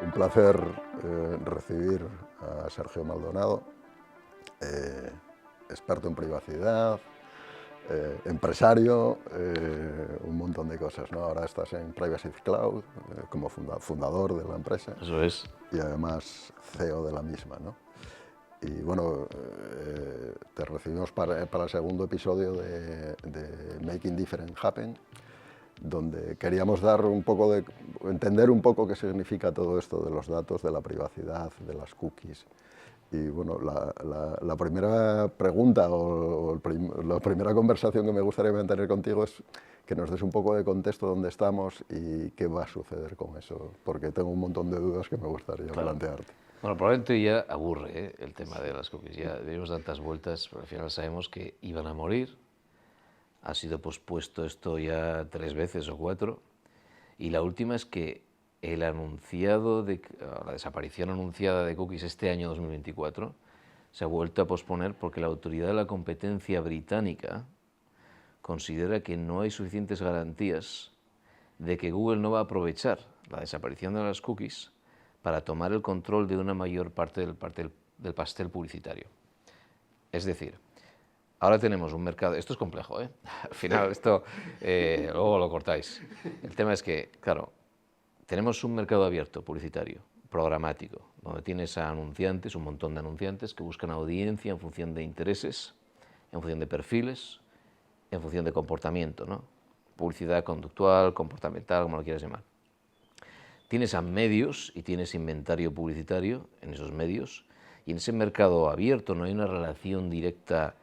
Un placer recibir a Sergio Maldonado, experto en privacidad, empresario, un montón de cosas, ¿no? Ahora estás en Privacy Cloud como fundador de la empresa. Eso es. Y además CEO de la misma, ¿no? Y bueno, te recibimos para el segundo episodio de Making Different Happen, donde queríamos dar un poco entender un poco qué significa todo esto de los datos, de la privacidad, de las cookies. Y bueno, la primera pregunta o la primera conversación que me gustaría mantener contigo es que nos des un poco de contexto dónde estamos y qué va a suceder con eso, porque tengo un montón de dudas que me gustaría plantearte. Bueno, probablemente ya aburre el tema de las cookies. Ya dimos tantas vueltas, pero al final sabemos que iban a morir. Ha sido pospuesto esto ya 3 veces o 4. Y la última es que la desaparición anunciada de cookies este año 2024 se ha vuelto a posponer porque la Autoridad de la Competencia británica considera que no hay suficientes garantías de que Google no va a aprovechar la desaparición de las cookies para tomar el control de una mayor parte del pastel publicitario. Es decir, ahora tenemos un mercado... Esto es complejo, ¿eh? Al final esto luego lo cortáis. El tema es que, claro, tenemos un mercado abierto publicitario, programático, donde tienes a anunciantes, un montón de anunciantes que buscan audiencia en función de intereses, en función de perfiles, en función de comportamiento, ¿no? Publicidad conductual, comportamental, como lo quieras llamar. Tienes a medios y tienes inventario publicitario en esos medios, y en ese mercado abierto no hay una relación directa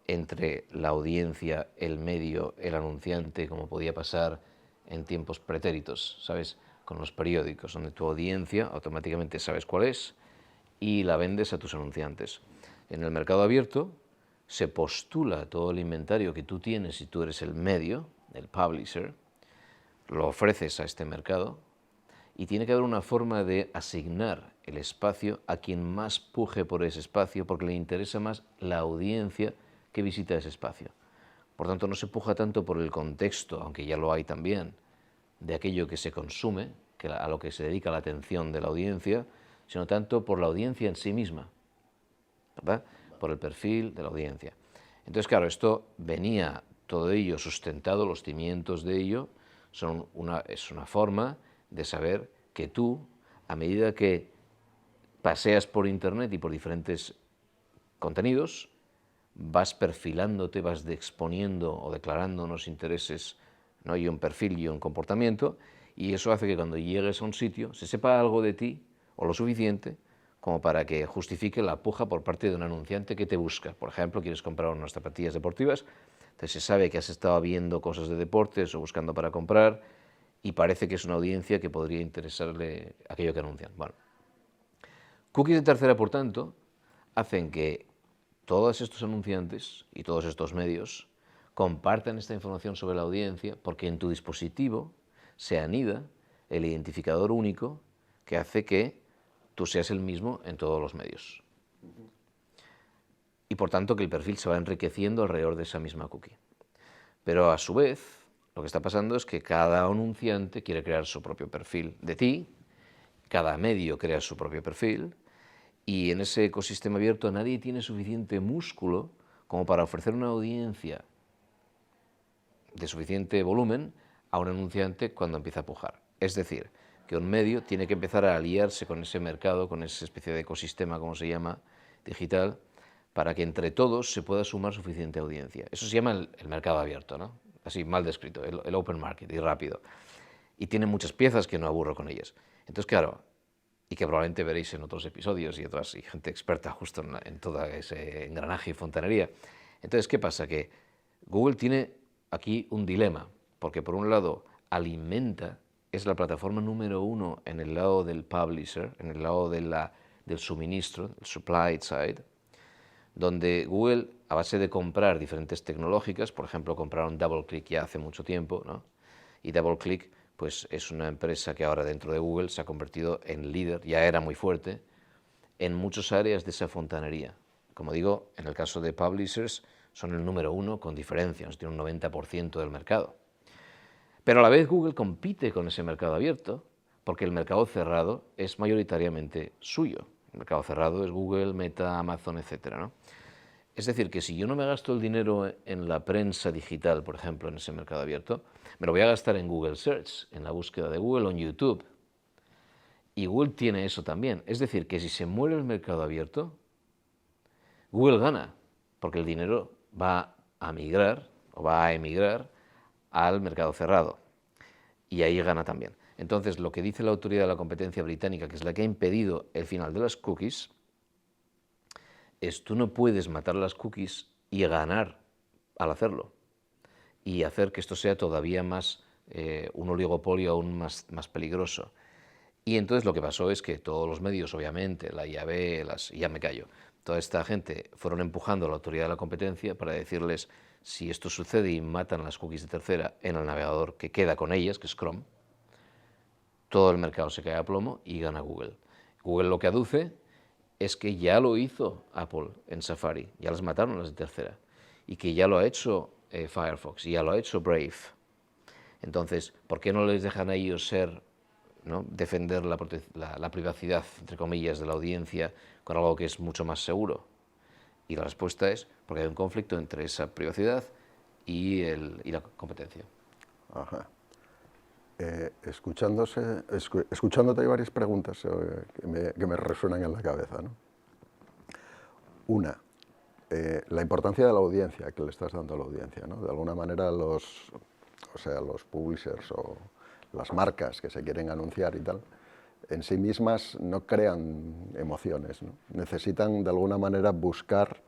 entre la audiencia, el medio, el anunciante, como podía pasar en tiempos pretéritos, ¿sabes? Con los periódicos, donde tu audiencia automáticamente sabes cuál es y la vendes a tus anunciantes. En el mercado abierto se postula todo el inventario que tú tienes si tú eres el medio, el publisher, lo ofreces a este mercado y tiene que haber una forma de asignar el espacio a quien más puje por ese espacio porque le interesa más la audiencia que visita ese espacio. Por tanto, no se puja tanto por el contexto, aunque ya lo hay también, de aquello que se consume, a lo que se dedica la atención de la audiencia, sino tanto por la audiencia en sí misma, ¿verdad? Por el perfil de la audiencia. Entonces, claro, esto venía todo ello sustentado, los cimientos de ello es una forma de saber que tú, a medida que paseas por Internet y por diferentes contenidos, vas perfilándote, vas exponiendo o declarando unos intereses, ¿no? Y un perfil y un comportamiento, y eso hace que cuando llegues a un sitio se sepa algo de ti, o lo suficiente, como para que justifique la puja por parte de un anunciante que te busca. Por ejemplo, quieres comprar unas zapatillas deportivas, entonces se sabe que has estado viendo cosas de deportes o buscando para comprar, y parece que es una audiencia que podría interesarle aquello que anuncian. Bueno, cookies de tercera, por tanto, hacen que todos estos anunciantes y todos estos medios compartan esta información sobre la audiencia porque en tu dispositivo se anida el identificador único que hace que tú seas el mismo en todos los medios. Y por tanto que el perfil se va enriqueciendo alrededor de esa misma cookie. Pero a su vez, lo que está pasando es que cada anunciante quiere crear su propio perfil de ti, cada medio crea su propio perfil, y en ese ecosistema abierto nadie tiene suficiente músculo como para ofrecer una audiencia de suficiente volumen a un anunciante cuando empieza a pujar. Es decir, que un medio tiene que empezar a aliarse con ese mercado, con esa especie de ecosistema, como se llama, digital, para que entre todos se pueda sumar suficiente audiencia. Eso se llama el mercado abierto, ¿no? Así mal descrito, el open market, y rápido. Y tiene muchas piezas que no aburro con ellas. Entonces, claro, y que probablemente veréis en otros episodios y gente experta justo en todo ese engranaje y fontanería. Entonces, ¿qué pasa? Que Google tiene aquí un dilema, porque por un lado alimenta, es la plataforma número 1 en el lado del publisher, en el lado del suministro, el supply side, donde Google, a base de comprar diferentes tecnológicas, por ejemplo, compraron DoubleClick ya hace mucho tiempo, ¿no? Y DoubleClick pues, es una empresa que ahora dentro de Google se ha convertido en líder, ya era muy fuerte, en muchas áreas de esa fontanería. Como digo, en el caso de publishers, son el número 1 con diferencia, nos tiene un 90% del mercado. Pero a la vez Google compite con ese mercado abierto porque el mercado cerrado es mayoritariamente suyo. El mercado cerrado es Google, Meta, Amazon, etcétera, ¿no? Es decir, que si yo no me gasto el dinero en la prensa digital, por ejemplo, en ese mercado abierto, me lo voy a gastar en Google Search, en la búsqueda de Google o en YouTube. Y Google tiene eso también. Es decir, que si se muere el mercado abierto, Google gana, porque el dinero va a migrar o va a emigrar al mercado cerrado. Y ahí gana también. Entonces, lo que dice la Autoridad de la Competencia Británica, que es la que ha impedido el final de las cookies, es tú no puedes matar las cookies y ganar al hacerlo. Y hacer que esto sea todavía más un oligopolio aún más peligroso. Y entonces lo que pasó es que todos los medios, obviamente, la IAB, ya me callo, toda esta gente fueron empujando a la Autoridad de la Competencia para decirles, si esto sucede y matan las cookies de tercera en el navegador que queda con ellas, que es Chrome, todo el mercado se cae a plomo y gana Google. Google lo que aduce es que ya lo hizo Apple en Safari, ya las mataron las de tercera, y que ya lo ha hecho Firefox, y ya lo ha hecho Brave. Entonces, ¿por qué no les dejan a ellos ser, ¿no?, defender la privacidad, entre comillas, de la audiencia con algo que es mucho más seguro? Y la respuesta es porque hay un conflicto entre esa privacidad y la competencia. Ajá. Escuchándote hay varias preguntas que me resuenan en la cabeza, ¿no? Una, la importancia de la audiencia que le estás dando a la audiencia, ¿no? De alguna manera los publishers o las marcas que se quieren anunciar y tal, en sí mismas no crean emociones, ¿no? Necesitan de alguna manera buscar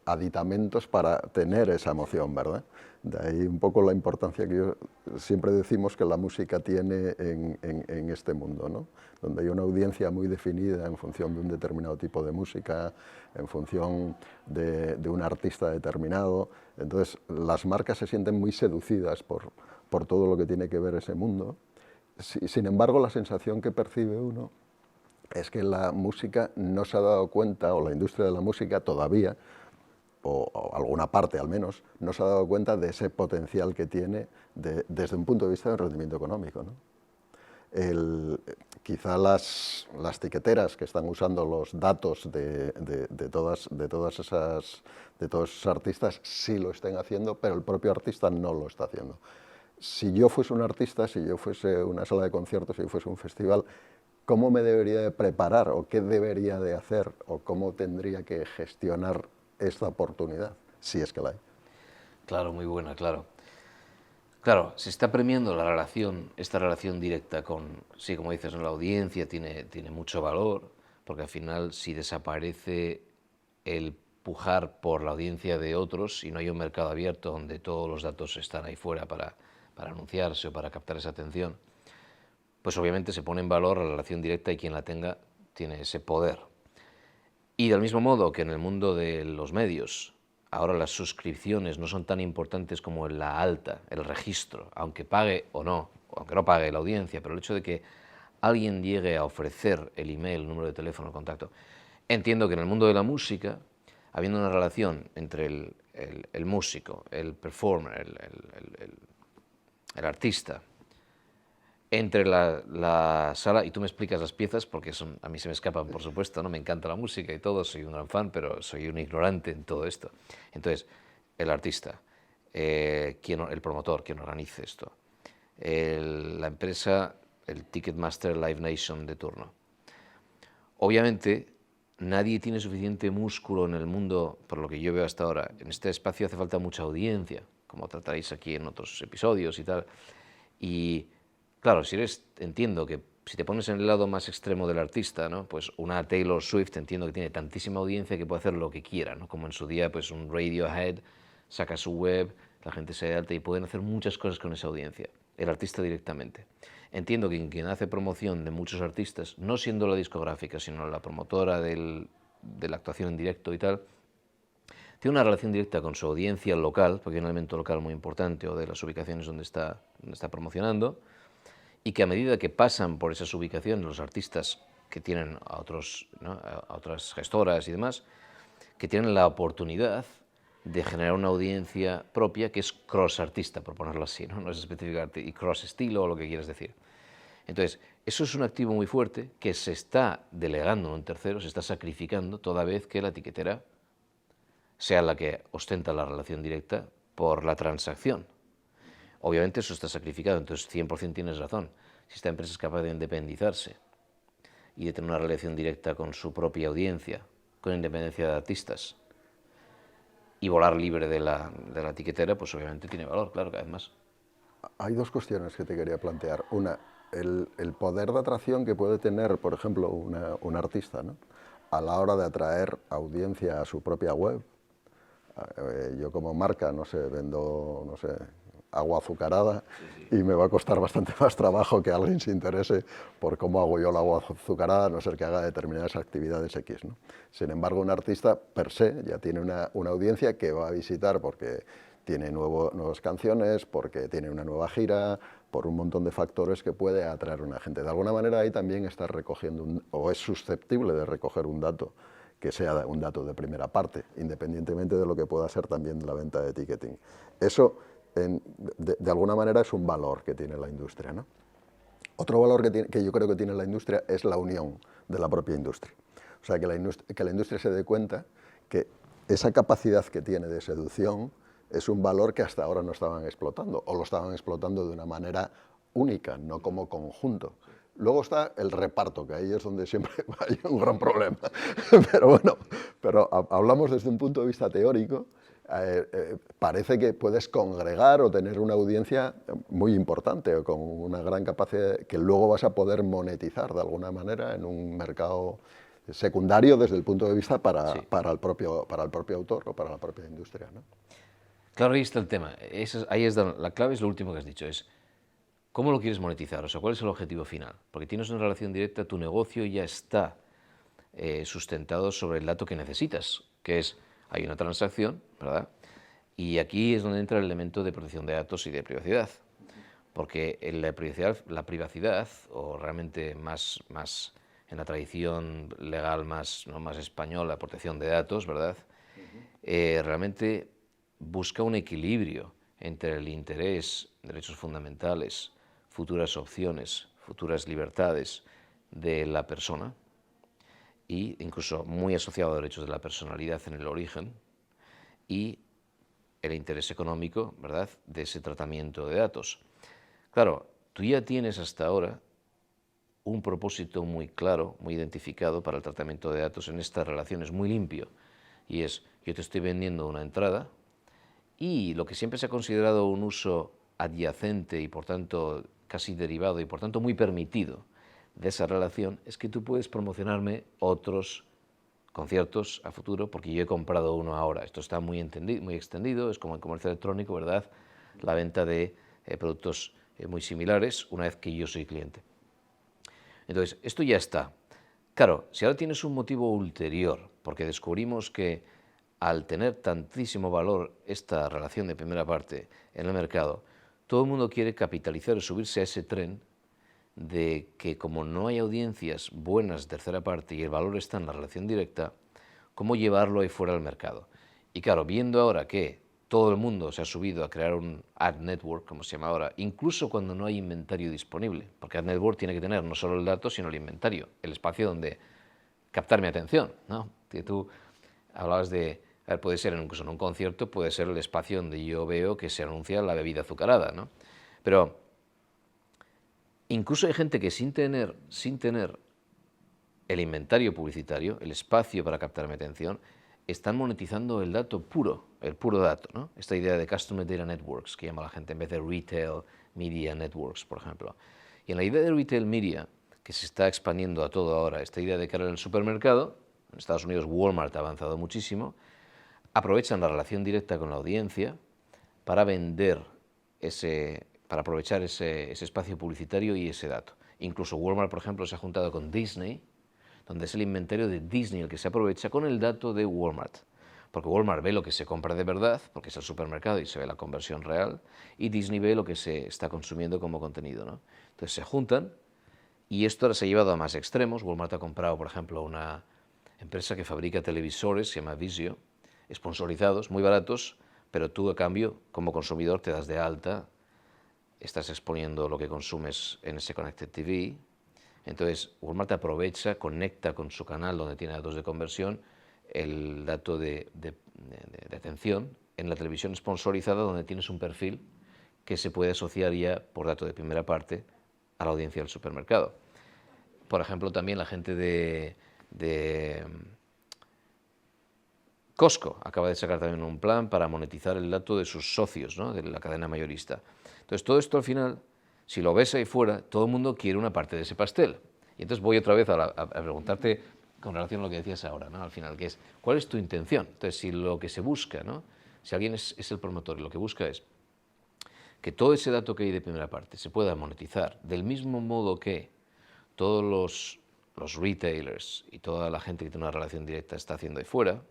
aditamentos para tener esa emoción, ¿verdad? De ahí un poco la importancia que siempre decimos que la música tiene en este mundo, ¿no? Donde hay una audiencia muy definida en función de un determinado tipo de música, en función de un artista determinado. Entonces, las marcas se sienten muy seducidas por todo lo que tiene que ver ese mundo. Sin embargo, la sensación que percibe uno es que la música no se ha dado cuenta, o la industria de la música todavía, o alguna parte al menos, no se ha dado cuenta de ese potencial que tiene desde un punto de vista del rendimiento económico, ¿no? Quizá las tiqueteras que están usando los datos de todos esos artistas sí lo estén haciendo, pero el propio artista no lo está haciendo. Si yo fuese un artista, si yo fuese una sala de conciertos, si yo fuese un festival, ¿cómo me debería de preparar o qué debería de hacer o cómo tendría que gestionar esta oportunidad, si es que la hay? Claro, muy buena, claro. Claro, se está premiando esta relación directa con, sí, como dices, ¿no?, la audiencia tiene mucho valor, porque al final si desaparece el pujar por la audiencia de otros y no hay un mercado abierto donde todos los datos están ahí fuera para anunciarse o para captar esa atención, pues obviamente se pone en valor la relación directa y quien la tenga tiene ese poder. Y del mismo modo que en el mundo de los medios, ahora las suscripciones no son tan importantes como en la alta, el registro, aunque pague o no, aunque no pague la audiencia, pero el hecho de que alguien llegue a ofrecer el email, el número de teléfono, el contacto. Entiendo que en el mundo de la música, habiendo una relación entre el músico, el performer, el artista, entre la sala, y tú me explicas las piezas porque a mí se me escapan, por supuesto, ¿no? Me encanta la música y todo, soy un gran fan, pero soy un ignorante en todo esto. Entonces, el artista, el promotor, quien organice esto, la empresa, el Ticketmaster, Live Nation de turno. Obviamente, nadie tiene suficiente músculo en el mundo, por lo que yo veo hasta ahora. En este espacio hace falta mucha audiencia, como trataréis aquí en otros episodios y tal. Y claro, entiendo que si te pones en el lado más extremo del artista, ¿no?, pues una Taylor Swift, entiendo que tiene tantísima audiencia que puede hacer lo que quiera, ¿no? Como en su día, pues un Radiohead saca su web, la gente se da alta y pueden hacer muchas cosas con esa audiencia, el artista directamente. Entiendo que quien hace promoción de muchos artistas, no siendo la discográfica, sino la promotora de la actuación en directo y tal, tiene una relación directa con su audiencia local, porque hay un elemento local muy importante, o de las ubicaciones donde está promocionando, y que a medida que pasan por esas ubicaciones los artistas que tienen a otras gestoras y demás, que tienen la oportunidad de generar una audiencia propia que es cross artista, por ponerlo así, no es específicamente, y cross estilo o lo que quieras decir. Entonces, eso es un activo muy fuerte que se está delegando en un tercero, se está sacrificando toda vez que la etiquetera sea la que ostenta la relación directa por la transacción. Obviamente eso está sacrificado, entonces 100% tienes razón. Si esta empresa es capaz de independizarse y de tener una relación directa con su propia audiencia, con independencia de artistas, y volar libre de la etiquetera, pues obviamente tiene valor, claro, cada vez más. Hay dos cuestiones que te quería plantear. Una, el poder de atracción que puede tener, por ejemplo, un artista, ¿no?, a la hora de atraer audiencia a su propia web. Yo como marca, no sé, vendo, no sé, agua azucarada, y me va a costar bastante más trabajo que alguien se interese por cómo hago yo el agua azucarada, a no ser que haga determinadas actividades X, ¿no? Sin embargo, un artista per se ya tiene una audiencia que va a visitar porque tiene nuevas canciones, porque tiene una nueva gira, por un montón de factores que puede atraer a una gente. De alguna manera ahí también está recogiendo, o es susceptible de recoger un dato que sea un dato de primera parte, independientemente de lo que pueda ser también la venta de ticketing. Eso, de alguna manera, es un valor que tiene la industria, ¿no? Otro valor que yo creo que tiene la industria es la unión de la propia industria. O sea, que la industria se dé cuenta que esa capacidad que tiene de seducción es un valor que hasta ahora no estaban explotando, o lo estaban explotando de una manera única, no como conjunto. Luego está el reparto, que ahí es donde siempre hay un gran problema. Pero bueno, hablamos desde un punto de vista teórico. Parece que puedes congregar o tener una audiencia muy importante o con una gran capacidad que luego vas a poder monetizar de alguna manera en un mercado secundario desde el punto de vista para el propio autor o para la propia industria, ¿no? Claro, ahí está el tema. La clave es lo último que has dicho, es ¿cómo lo quieres monetizar? O sea, ¿cuál es el objetivo final? Porque tienes una relación directa, tu negocio ya está sustentado sobre el dato que necesitas, que es, hay una transacción, ¿verdad? Y aquí es donde entra el elemento de protección de datos y de privacidad. Porque en la privacidad, o realmente más en la tradición legal más española, protección de datos, ¿verdad? Realmente busca un equilibrio entre el interés, derechos fundamentales, futuras opciones, futuras libertades de la persona, e incluso muy asociado a derechos de la personalidad en el origen, y el interés económico, ¿verdad?, de ese tratamiento de datos. Claro, tú ya tienes hasta ahora un propósito muy claro, muy identificado para el tratamiento de datos en estas relaciones, muy limpio, y es, yo te estoy vendiendo una entrada, y lo que siempre se ha considerado un uso adyacente y por tanto casi derivado y por tanto muy permitido de esa relación es que tú puedes promocionarme otros conciertos a futuro porque yo he comprado uno ahora. Esto está muy extendido, es como en comercio electrónico, ¿verdad? La venta de productos muy similares una vez que yo soy cliente. Entonces, esto ya está. Claro, si ahora tienes un motivo ulterior, porque descubrimos que al tener tantísimo valor esta relación de primera parte en el mercado, todo el mundo quiere capitalizar o subirse a ese tren de que como no hay audiencias buenas de tercera parte y el valor está en la relación directa, ¿cómo llevarlo ahí fuera del mercado? Y claro, viendo ahora que todo el mundo se ha subido a crear un ad network, como se llama ahora, incluso cuando no hay inventario disponible, porque ad network tiene que tener no solo el dato, sino el inventario, el espacio donde captar mi atención, ¿no? Que tú hablabas de, a ver, puede ser incluso en un concierto, puede ser el espacio donde yo veo que se anuncia la bebida azucarada, ¿no? Pero incluso hay gente que sin tener el inventario publicitario, el espacio para captar mi atención, están monetizando el dato puro, el puro dato, ¿no? Esta idea de Customer Data Networks, que llama la gente, en vez de Retail Media Networks, por ejemplo. Y en la idea de Retail Media, que se está expandiendo a todo ahora, esta idea de cara al supermercado, en Estados Unidos Walmart ha avanzado muchísimo, aprovechan la relación directa con la audiencia para vender para aprovechar ese espacio publicitario y ese dato. Incluso Walmart, por ejemplo, se ha juntado con Disney, donde es el inventario de Disney el que se aprovecha con el dato de Walmart. Porque Walmart ve lo que se compra de verdad, porque es el supermercado y se ve la conversión real, y Disney ve lo que se está consumiendo como contenido, ¿no? Entonces se juntan, y esto ahora se ha llevado a más extremos. Walmart ha comprado, por ejemplo, una empresa que fabrica televisores, se llama Vizio, sponsorizados, muy baratos, pero tú a cambio, como consumidor, te das de alta estás exponiendo lo que consumes en ese Connected TV. Entonces, Walmart aprovecha, conecta con su canal donde tiene datos de conversión el dato de atención en la televisión sponsorizada, donde tienes un perfil que se puede asociar ya por dato de primera parte a la audiencia del supermercado. Por ejemplo, también la gente de Costco acaba de sacar también un plan para monetizar el dato de sus socios, ¿no?, de la cadena mayorista. Entonces, todo esto al final, si lo ves ahí fuera, todo el mundo quiere una parte de ese pastel. Y entonces voy otra vez a preguntarte con relación a lo que decías ahora, ¿no?, al final, que es, ¿cuál es tu intención? Entonces, si lo que se busca, ¿no?, si alguien es el promotor y lo que busca es que todo ese dato que hay de primera parte se pueda monetizar del mismo modo que todos los retailers y toda la gente que tiene una relación directa está haciendo ahí fuera,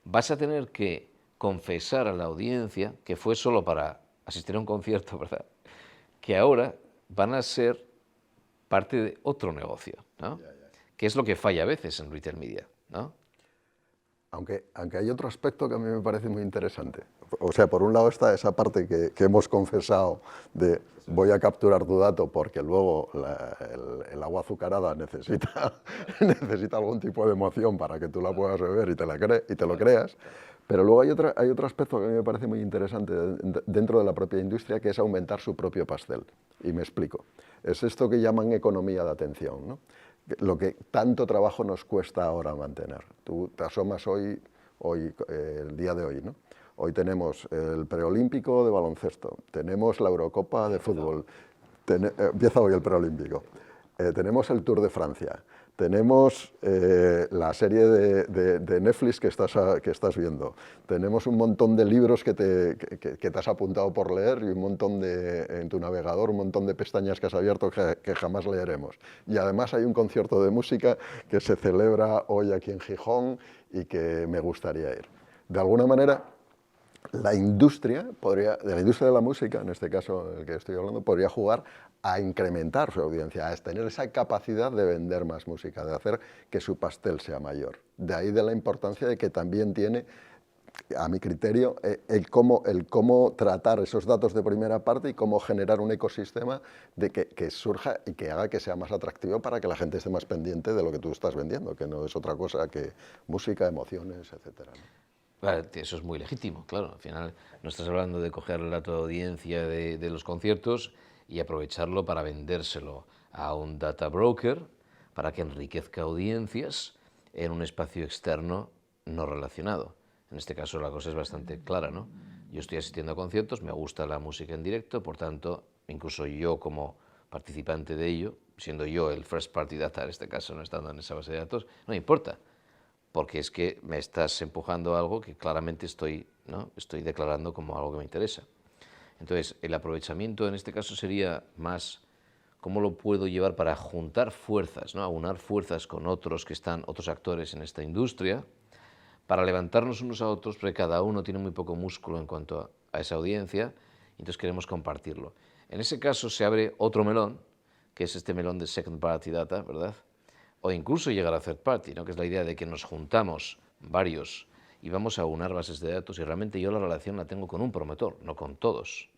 vas a tener que confesar a la audiencia que fue solo para asistir a un concierto, ¿verdad?, que ahora van a ser parte de otro negocio, ¿no? Que es lo que falla a veces en retail media, ¿no? Aunque hay otro aspecto que a mí me parece muy interesante. O sea, por un lado está esa parte que hemos confesado de voy a capturar tu dato porque luego el agua azucarada necesita, necesita algún tipo de emoción para que tú la puedas beber y te lo creas. Pero luego hay otro aspecto que a mí me parece muy interesante dentro de la propia industria, que es aumentar su propio pastel. Y me explico. Es esto que llaman economía de atención, ¿no? Lo que tanto trabajo nos cuesta ahora mantener. Tú te asomas hoy, el día de hoy, ¿no? Hoy tenemos el preolímpico de baloncesto, tenemos la Eurocopa de fútbol, empieza hoy el preolímpico, tenemos el Tour de Francia, tenemos la serie de Netflix que estás viendo, tenemos un montón de libros que te has apuntado por leer y un montón en tu navegador, un montón de pestañas que has abierto que jamás leeremos. Y además hay un concierto de música que se celebra hoy aquí en Gijón y que me gustaría ir. De alguna manera, la industria de la música, en este caso en el que estoy hablando, podría jugar a incrementar su audiencia, a tener esa capacidad de vender más música, de hacer que su pastel sea mayor. De ahí de la importancia de que también tiene, a mi criterio, el cómo tratar esos datos de primera parte y cómo generar un ecosistema que surja y que haga que sea más atractivo para que la gente esté más pendiente de lo que tú estás vendiendo, que no es otra cosa que música, emociones, etcétera, ¿no? Vale, eso es muy legítimo, claro. Al final no estás hablando de coger el dato de audiencia de los conciertos y aprovecharlo para vendérselo a un data broker para que enriquezca audiencias en un espacio externo no relacionado. En este caso la cosa es bastante clara, ¿no? Yo estoy asistiendo a conciertos, me gusta la música en directo, por tanto, incluso yo como participante de ello, siendo yo el first party data en este caso, no estando en esa base de datos, no me importa, porque es que me estás empujando a algo que claramente estoy declarando como algo que me interesa. Entonces, el aprovechamiento en este caso sería más cómo lo puedo llevar para juntar fuerzas, ¿no?, aunar fuerzas con otros otros actores en esta industria, para levantarnos unos a otros, porque cada uno tiene muy poco músculo en cuanto a esa audiencia, y entonces queremos compartirlo. En ese caso se abre otro melón, que es este melón de second party data, ¿verdad?, o incluso llegar a third party, ¿no?, que es la idea de que nos juntamos varios y vamos a unar bases de datos, y realmente yo la relación la tengo con un promotor, no con todos.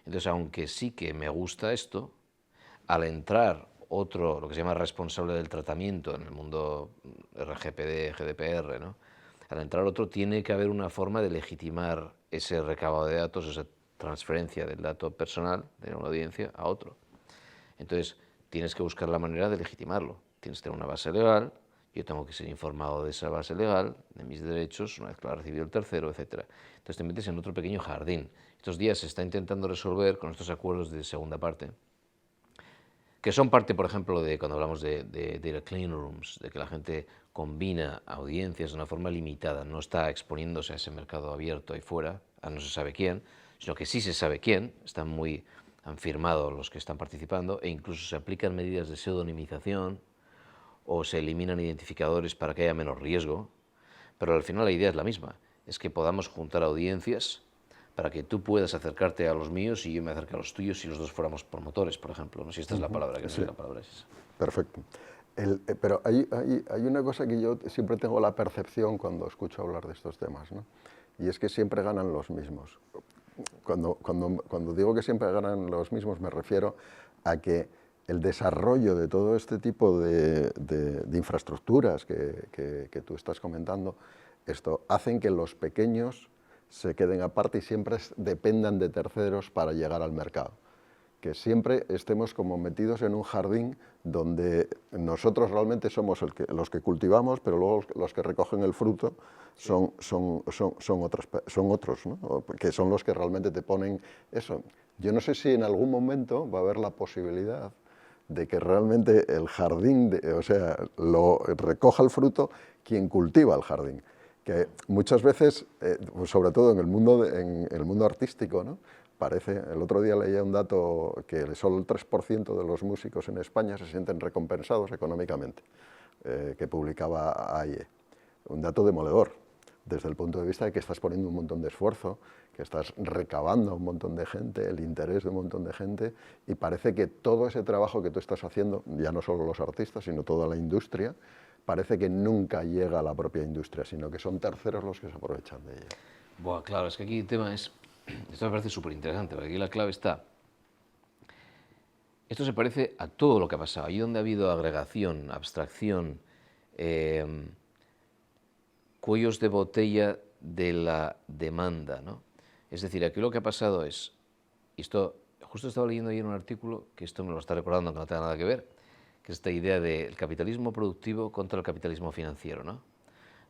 Entonces, aunque sí que me gusta esto, al entrar otro, lo que se llama responsable del tratamiento en el mundo RGPD, GDPR, ¿no?, al entrar otro tiene que haber una forma de legitimar ese recabado de datos, esa transferencia del dato personal de una audiencia a otro. Entonces, tienes que buscar la manera de legitimarlo. Tienes que tener una base legal, yo tengo que ser informado de esa base legal, de mis derechos, una vez que lo ha recibido el tercero, etc. Entonces te metes en otro pequeño jardín. Estos días se está intentando resolver con estos acuerdos de segunda parte, que son parte, por ejemplo, de cuando hablamos de data clean rooms, de que la gente combina audiencias de una forma limitada, no está exponiéndose a ese mercado abierto ahí fuera, a no se sabe quién, sino que sí se sabe quién, han firmado los que están participando, e incluso se aplican medidas de pseudonimización o se eliminan identificadores para que haya menos riesgo, pero al final la idea es la misma, es que podamos juntar audiencias para que tú puedas acercarte a los míos y yo me acerque a los tuyos si los dos fuéramos promotores, por ejemplo. No sé si esta es la palabra, que no sé la palabra es esa. Perfecto. Pero hay una cosa que yo siempre tengo la percepción cuando escucho hablar de estos temas, ¿no?, y es que siempre ganan los mismos. cuando digo que siempre ganan los mismos, me refiero a que el desarrollo de todo este tipo de infraestructuras que tú estás comentando, esto hacen que los pequeños se queden aparte y siempre dependan de terceros para llegar al mercado. Que siempre estemos como metidos en un jardín donde nosotros realmente somos los que cultivamos, pero luego los que recogen el fruto son otros, ¿no? Que son los que realmente te ponen eso. Yo no sé si en algún momento va a haber la posibilidad de que realmente el jardín, o sea, lo recoja el fruto quien cultiva el jardín. Que muchas veces, sobre todo en el mundo artístico, ¿no? Parece, el otro día leía un dato que solo el 3% de los músicos en España se sienten recompensados económicamente, que publicaba AIE. Un dato demoledor, desde el punto de vista de que estás poniendo un montón de esfuerzo, que estás recabando a un montón de gente, el interés de un montón de gente, y parece que todo ese trabajo que tú estás haciendo, ya no solo los artistas, sino toda la industria, parece que nunca llega a la propia industria, sino que son terceros los que se aprovechan de ella. Buah, claro, es que aquí el tema es... Esto me parece súper interesante, porque aquí la clave está... Esto se parece a todo lo que ha pasado. Allí donde ha habido agregación, abstracción, cuellos de botella de la demanda, ¿no? Es decir, aquí lo que ha pasado es... Esto, justo estaba leyendo ayer un artículo, que esto me lo está recordando, que no tenga nada que ver, que es esta idea del capitalismo productivo contra el capitalismo financiero, ¿no?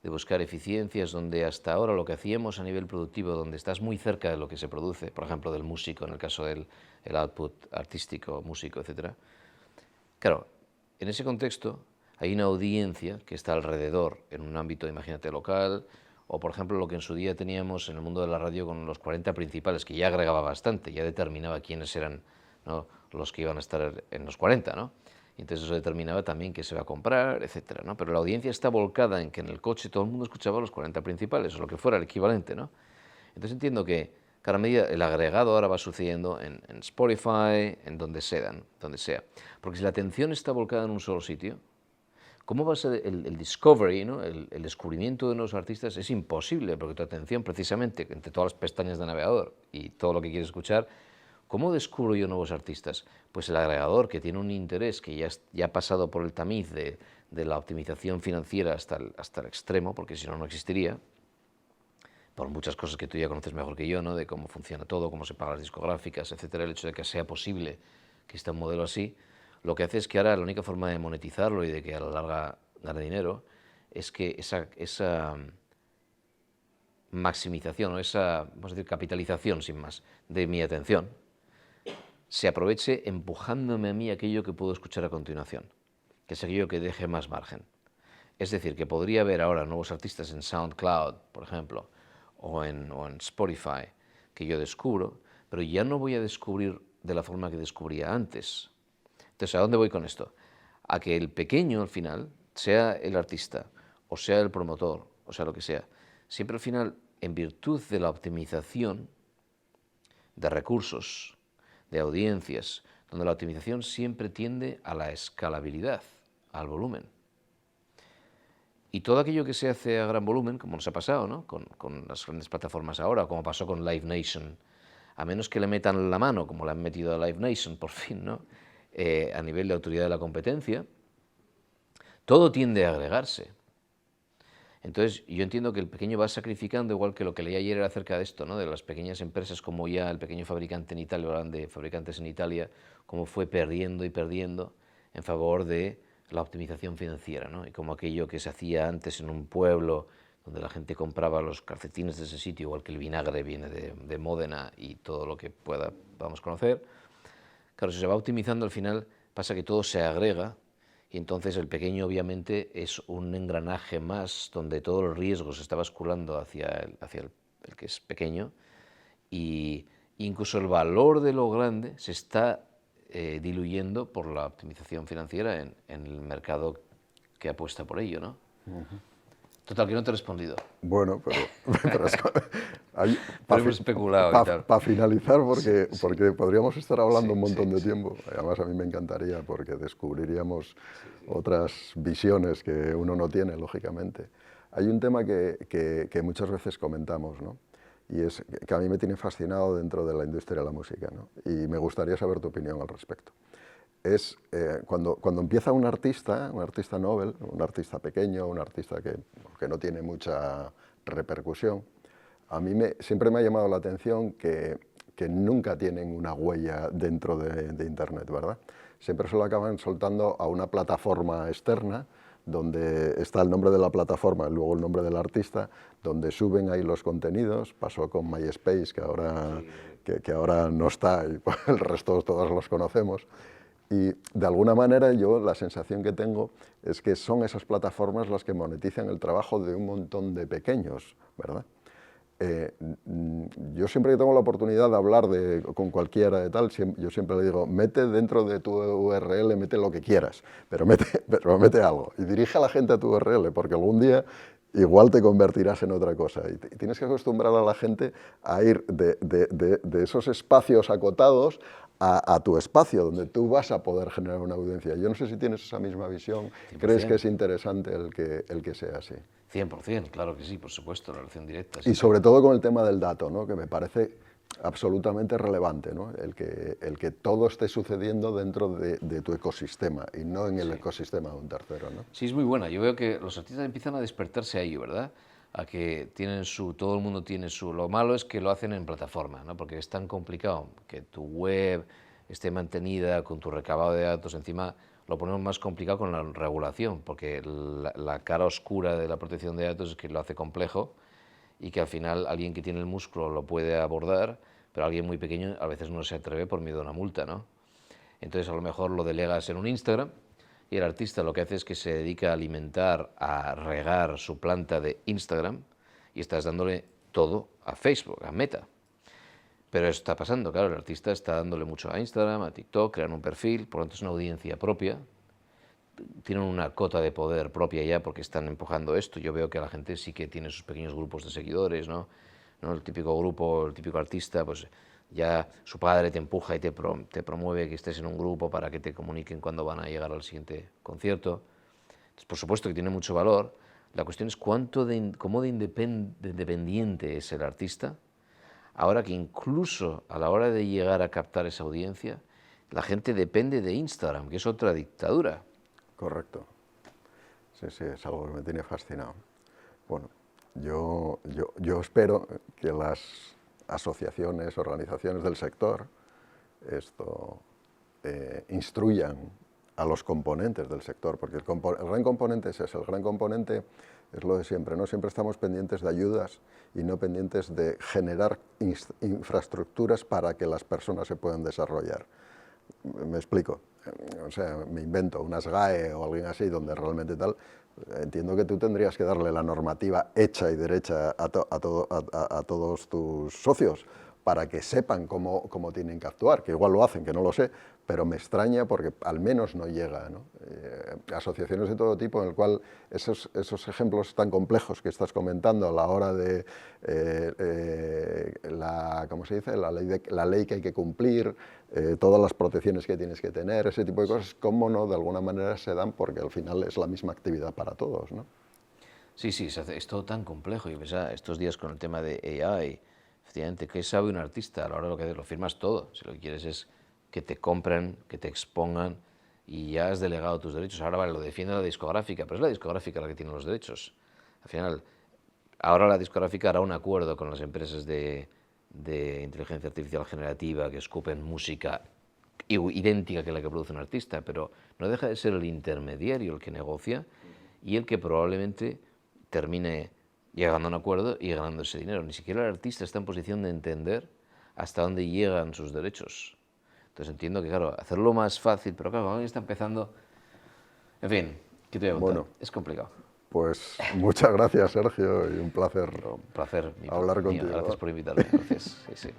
De buscar eficiencias donde hasta ahora lo que hacíamos a nivel productivo, donde estás muy cerca de lo que se produce, por ejemplo, del músico, en el caso del output artístico, músico, etc. Claro, en ese contexto hay una audiencia que está alrededor, en un ámbito, imagínate, local, o por ejemplo lo que en su día teníamos en el mundo de la radio con los 40 principales, que ya agregaba bastante, ya determinaba quiénes eran, ¿no?, los que iban a estar en los 40, ¿no? Y entonces eso determinaba también qué se va a comprar, etcétera, ¿no? Pero la audiencia está volcada en que en el coche todo el mundo escuchaba los 40 principales, o lo que fuera el equivalente, ¿no? Entonces entiendo que cada medida el agregado ahora va sucediendo en Spotify, en donde sea. Porque si la atención está volcada en un solo sitio, ¿cómo va a ser el discovery, ¿no? El descubrimiento de nuevos artistas? Es imposible, porque tu atención, precisamente, entre todas las pestañas de navegador y todo lo que quieres escuchar, ¿cómo descubro yo nuevos artistas? Pues el agregador, que tiene un interés que ya ha pasado por el tamiz de la optimización financiera hasta el extremo, porque si no, no existiría, por muchas cosas que tú ya conoces mejor que yo, ¿no? De cómo funciona todo, cómo se pagan las discográficas, etcétera, el hecho de que sea posible que esté un modelo así, lo que hace es que ahora la única forma de monetizarlo y de que a la larga gane dinero es que esa maximización o esa, vamos a decir, capitalización, sin más, de mi atención, se aproveche empujándome a mí aquello que puedo escuchar a continuación, que es aquello que deje más margen. Es decir, que podría haber ahora nuevos artistas en SoundCloud, por ejemplo, o en Spotify, que yo descubro, pero ya no voy a descubrir de la forma que descubría antes. Entonces, ¿a dónde voy con esto? A que el pequeño, al final, sea el artista, o sea el promotor, o sea lo que sea, siempre al final, en virtud de la optimización de recursos, de audiencias, donde la optimización siempre tiende a la escalabilidad, al volumen. Y todo aquello que se hace a gran volumen, como nos ha pasado, ¿no?, con las grandes plataformas ahora, como pasó con Live Nation, a menos que le metan la mano, como le han metido a Live Nation, por fin, ¿no?, a nivel de autoridad de la competencia, todo tiende a agregarse. Entonces, yo entiendo que el pequeño va sacrificando, igual que lo que leí ayer era acerca de esto, ¿no?, de las pequeñas empresas, como ya el pequeño fabricante en Italia, hablan de fabricantes en Italia, cómo fue perdiendo y perdiendo en favor de la optimización financiera, ¿no? Y como aquello que se hacía antes en un pueblo donde la gente compraba los calcetines de ese sitio, igual que el vinagre viene de Módena y todo lo que podamos conocer. Claro, si se va optimizando, al final pasa que todo se agrega y entonces el pequeño obviamente es un engranaje más donde todo el riesgo se está basculando hacia el que es pequeño, y incluso el valor de lo grande se está diluyendo por la optimización financiera en el mercado que apuesta por ello, ¿no? Total, que no te he respondido. Bueno, pero es hemos especulado y tal. Para finalizar, porque Sí. podríamos estar hablando un montón de sí. tiempo. Además, a mí me encantaría, porque descubriríamos otras visiones que uno no tiene, lógicamente. Hay un tema que muchas veces comentamos, ¿no?, y es que a mí me tiene fascinado dentro de la industria de la música, ¿no? Y me gustaría saber tu opinión al respecto. Es cuando empieza un artista novel, un artista pequeño, un artista que no tiene mucha repercusión, a mí siempre me ha llamado la atención que nunca tienen una huella dentro de Internet, ¿verdad? Siempre se lo acaban soltando a una plataforma externa, donde está el nombre de la plataforma y luego el nombre del artista, donde suben ahí los contenidos. Pasó con MySpace, que ahora no está, y el resto todos los conocemos. Y de alguna manera yo la sensación que tengo es que son esas plataformas las que monetizan el trabajo de un montón de pequeños, ¿verdad? Yo siempre que tengo la oportunidad de hablar con cualquiera de tal, yo siempre le digo, mete dentro de tu URL, mete lo que quieras, pero mete algo y dirige a la gente a tu URL, porque algún día igual te convertirás en otra cosa. Y tienes que acostumbrar a la gente a ir de esos espacios acotados a tu espacio, donde tú vas a poder generar una audiencia. Yo no sé si tienes esa misma visión, 100%. ¿Crees que es interesante el que sea así? 100%, claro que sí, por supuesto, la relación directa. Sí. Y sobre todo con el tema del dato, ¿no? Que me parece absolutamente relevante, ¿no? El que todo esté sucediendo dentro de tu ecosistema y no en el ecosistema de un tercero, ¿no? Sí, es muy buena. Yo veo que los artistas empiezan a despertarse ahí, ¿verdad? A que todo el mundo tiene lo malo es que lo hacen en plataforma, ¿no? Porque es tan complicado que tu web esté mantenida con tu recabado de datos. Encima lo ponemos más complicado con la regulación, porque la cara oscura de la protección de datos es que lo hace complejo y que al final alguien que tiene el músculo lo puede abordar, pero alguien muy pequeño a veces no se atreve por miedo a una multa, ¿no? Entonces a lo mejor lo delegas en un Instagram y el artista lo que hace es que se dedica a alimentar, a regar su planta de Instagram y estás dándole todo a Facebook, a Meta. Pero eso está pasando, claro, el artista está dándole mucho a Instagram, a TikTok, crean un perfil, por lo tanto es una audiencia propia, tienen una cota de poder propia ya porque están empujando esto. Yo veo que la gente sí que tiene sus pequeños grupos de seguidores, ¿no? El típico grupo, el típico artista, pues ya su padre te empuja y te promueve que estés en un grupo para que te comuniquen cuándo van a llegar al siguiente concierto. Entonces, por supuesto que tiene mucho valor. La cuestión es cómo de independiente es el artista, ahora que incluso a la hora de llegar a captar esa audiencia, la gente depende de Instagram, que es otra dictadura. Correcto. Sí, sí, es algo que me tiene fascinado. Bueno, yo espero que las asociaciones, organizaciones del sector instruyan a los componentes del sector, porque el gran componente es ese, el gran componente es lo de siempre, ¿no? Siempre estamos pendientes de ayudas y no pendientes de generar infraestructuras para que las personas se puedan desarrollar. Me explico, o sea, me invento una SGAE o alguien así donde realmente tal, entiendo que tú tendrías que darle la normativa hecha y derecha a todos tus socios para que sepan cómo tienen que actuar, que igual lo hacen, que no lo sé, pero me extraña porque al menos no llega, ¿no? Asociaciones de todo tipo en el cual esos ejemplos tan complejos que estás comentando a la hora de ¿cómo se dice? La ley que hay que cumplir, todas las protecciones que tienes que tener, ese tipo de cosas, cómo no, de alguna manera se dan porque al final es la misma actividad para todos, ¿no? Sí, sí, es todo tan complejo. Y pensaba, estos días con el tema de AI, efectivamente, ¿qué sabe un artista? A la hora de lo que haces, lo firmas todo. Si lo que quieres es que te compren, que te expongan y ya has delegado tus derechos. Ahora vale, lo defiende la discográfica, pero es la discográfica la que tiene los derechos. Al final, ahora la discográfica hará un acuerdo con las empresas de inteligencia artificial generativa que escupen música idéntica que la que produce un artista, pero no deja de ser el intermediario el que negocia y el que probablemente termine llegando a un acuerdo y ganando ese dinero. Ni siquiera el artista está en posición de entender hasta dónde llegan sus derechos. Entonces entiendo que, claro, hacerlo más fácil, pero claro, cuando está empezando... En fin, ¿qué te voy a contar? Bueno, es complicado. Pues muchas gracias, Sergio, y un placer, un placer hablar contigo. Gracias por invitarme, gracias. Sí, sí.